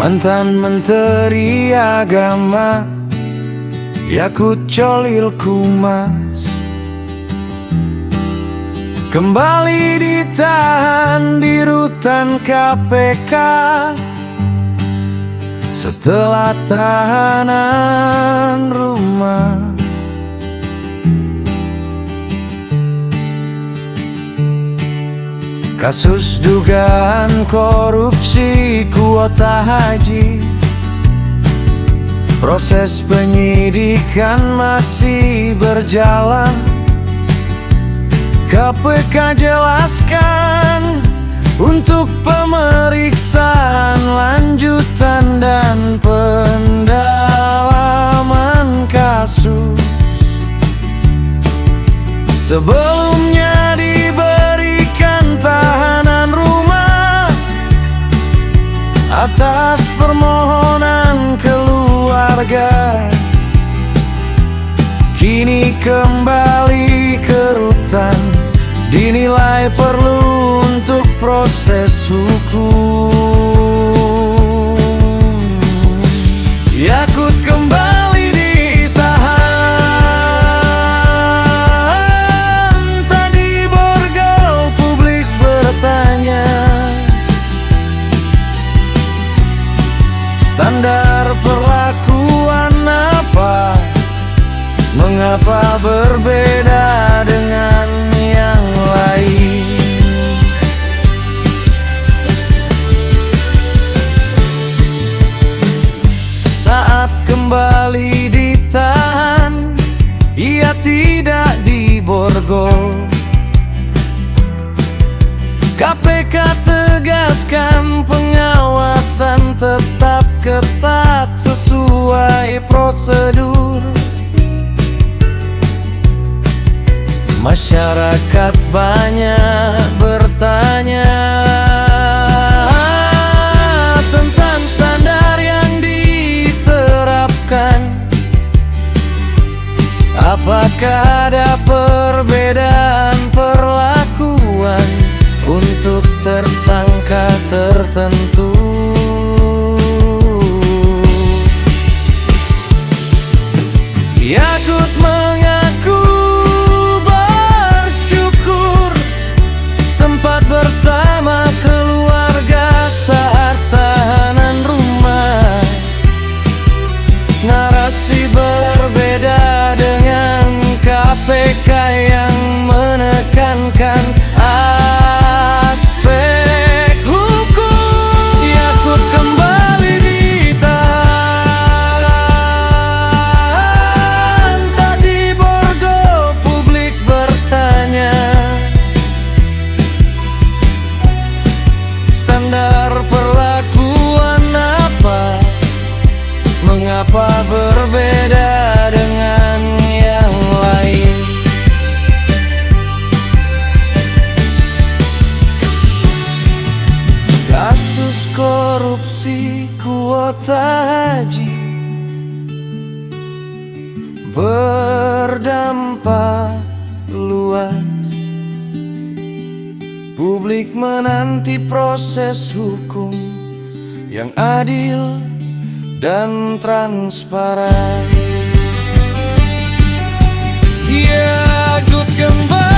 Mantan Menteri Agama Yakut Cholil Kumas kembali ditahan di rutan KPK setelah tahanan rumah. Kasus dugaan korupsi kuota haji, proses penyidikan masih berjalan. KPK jelaskan untuk pemeriksaan lanjutan dan pendalaman kasus. Sebelumnya diberikan tahanan rumah atas permohonan keluarga. Kini kembali ke rutan, dinilai perlu untuk proses hukum. Yakut kembali ditahan, tadi borgol publik bertanya, standar perlakuan apa? Mengapa berbeda dengan yang lain? Saat kembali ditahan, ia tidak diborgol. KPK tegaskan pengawasan tetap ketat sesuai prosedur. Masyarakat banyak bertanya tentang standar yang diterapkan. Apakah ada perbedaan perlakuan untuk tersangka tertentu? Yakut mengaku bersama keluarga saat tahanan rumah. Narasi berbeda dengan KPK yang menekankan aspek hukum. Yakut kembali ditahan, tadi borgol publik bertanya, standar perlakuan apa? Mengapa berbeda dengan yang lain? Kasus korupsi kuota haji berdampak luas. Publik menanti proses hukum yang adil dan transparan. Yakut kembali